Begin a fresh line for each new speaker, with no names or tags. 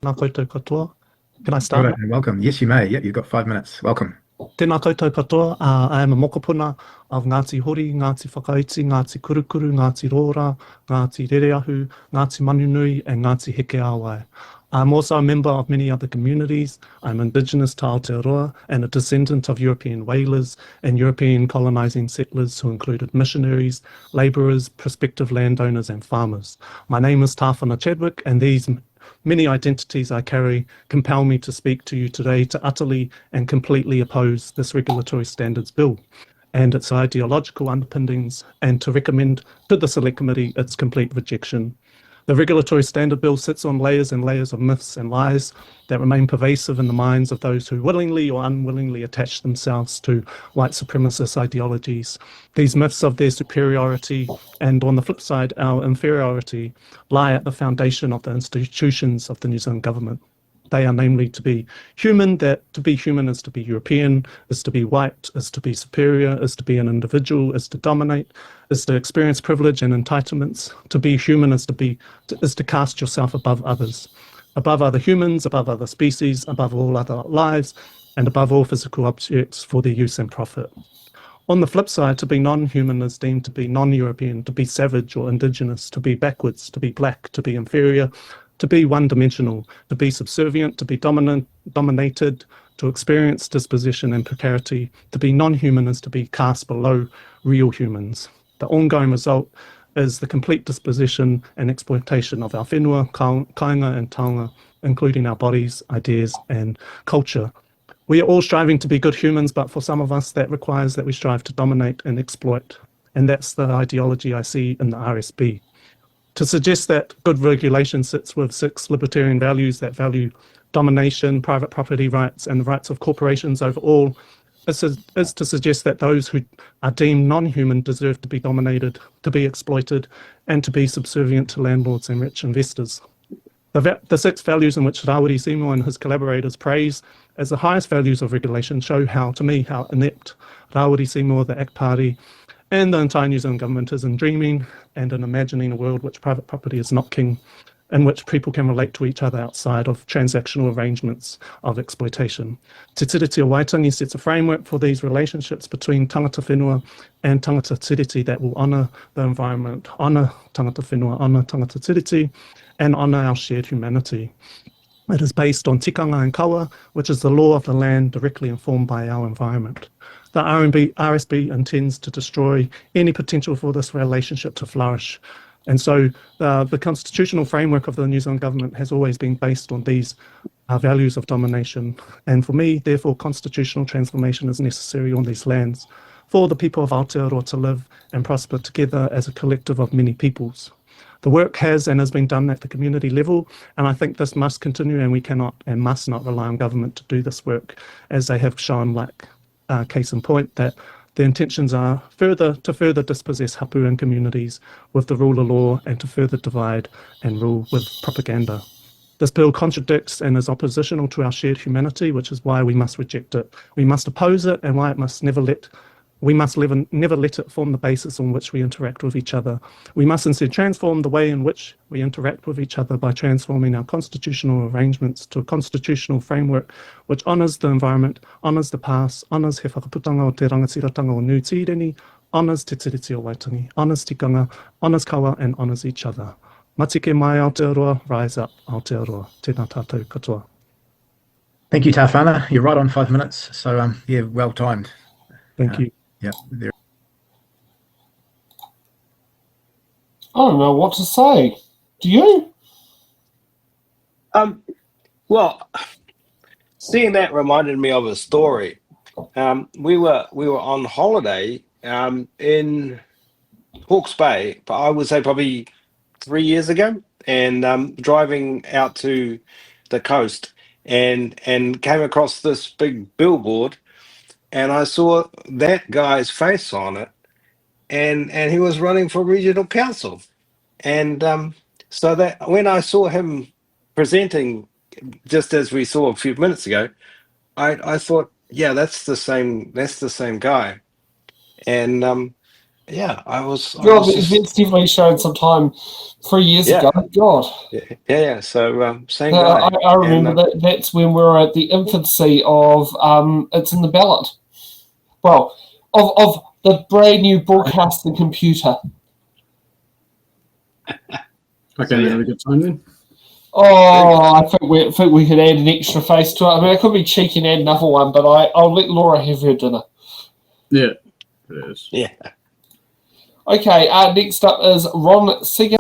Tēnā koutou katoa. Can I
All
start
right,
now?
welcome. Yes, you may. Yep, you've got 5 minutes. Welcome.
Tēnā koutou katoa. I am a mokopuna of Ngāti Hori, Ngāti Whakaiti, Ngāti Kurukuru, Ngāti Rōra, Ngāti Rereahu, Ngāti Manunui, and Ngāti Heke Awai. I'm also a member of many other communities. I'm Indigenous to Aotearoa and a descendant of European whalers and European colonizing settlers who included missionaries, labourers, prospective landowners and farmers. My name is Tāwhana Chadwick, and these many identities I carry compel me to speak to you today to utterly and completely oppose this regulatory standards bill and its ideological underpinnings, and to recommend to the Select Committee its complete rejection. The regulatory standard bill sits on layers and layers of myths and lies that remain pervasive in the minds of those who willingly or unwillingly attach themselves to white supremacist ideologies. These myths of their superiority and, on the flip side, our inferiority lie at the foundation of the institutions of the New Zealand government. They are namely to be human, that to be human is to be European, is to be white, is to be superior, is to be an individual, is to dominate, is to experience privilege and entitlements. To be human is to cast yourself above others, above other humans, above other species, above all other lives, and above all physical objects for their use and profit. On the flip side, to be non-human is deemed to be non-European, to be savage or indigenous, to be backwards, to be black, to be inferior, to be one-dimensional, to be subservient, to be dominated, to experience disposition and precarity. To be non-human is to be cast below real humans. The ongoing result is the complete disposition and exploitation of our whenua, kāinga and taonga, including our bodies, ideas and culture. We are all striving to be good humans, but for some of us that requires that we strive to dominate and exploit. And that's the ideology I see in the RSB. To suggest that good regulation sits with 6 libertarian values that value domination, private property rights, and the rights of corporations over all is to suggest that those who are deemed non-human deserve to be dominated, to be exploited, and to be subservient to landlords and rich investors. The 6 values in which Rawiri Seymour and his collaborators praise as the highest values of regulation show how, to me, how inept Rawiri Seymour, the ACT Party, and the entire New Zealand government is in dreaming and in imagining a world which private property is not king, in which people can relate to each other outside of transactional arrangements of exploitation. Te Tiriti o Waitangi sets a framework for these relationships between tangata whenua and tangata tiriti that will honour the environment, honour tangata whenua, honour tangata tiriti, and honour our shared humanity. It is based on tikanga and kawa, which is the law of the land directly informed by our environment. The RSB intends to destroy any potential for this relationship to flourish. And so the constitutional framework of the New Zealand government has always been based on these values of domination. And for me, therefore, constitutional transformation is necessary on these lands for the people of Aotearoa to live and prosper together as a collective of many peoples. The work has and has been done at the community level, and I think this must continue, and we cannot and must not rely on government to do this work, as they have shown, like case in point, that the intentions are to further dispossess hapu and communities with the rule of law and to further divide and rule with propaganda. This bill contradicts and is oppositional to our shared humanity, which is why we must reject it. We must oppose it, and why it must never let it form the basis on which we interact with each other. We must instead transform the way in which we interact with each other by transforming our constitutional arrangements to a constitutional framework which honours the environment, honours the past, honours he whakaputanga o te rangatiratanga o New Tireni, honours te tiriti o Waitangi, honours tikanga, honours kawa, and honours each other. Matike mai Aotearoa, rise up Aotearoa. Tēnā tātou katoa.
Thank you, Tāwhana. You're right on 5 minutes. So, yeah, well timed.
Thank you.
Yeah, there.
I don't know what to say. Do you?
Well, seeing that reminded me of a story. We were on holiday in Hawke's Bay, but I would say probably 3 years ago, and driving out to the coast, and came across this big billboard, and I saw that guy's face on it, and he was running for regional council, and so that when I saw him presenting, just as we saw a few minutes ago, I thought, yeah, that's the same guy, and yeah, I was
God,
just,
it's definitely showed some time 3 years
Yeah.
ago. God.
yeah. So same guy.
I remember
And,
that's when we were at the infancy of it's in the ballot. Well, of the brand new broadcasting computer.
Okay, we have a good time then.
Oh, I think we could add an extra face to it. I mean, I could be cheeky and add another one, but I'll let Laura have her dinner.
Yeah, it is.
Yeah.
Okay, next up is Ron Segan.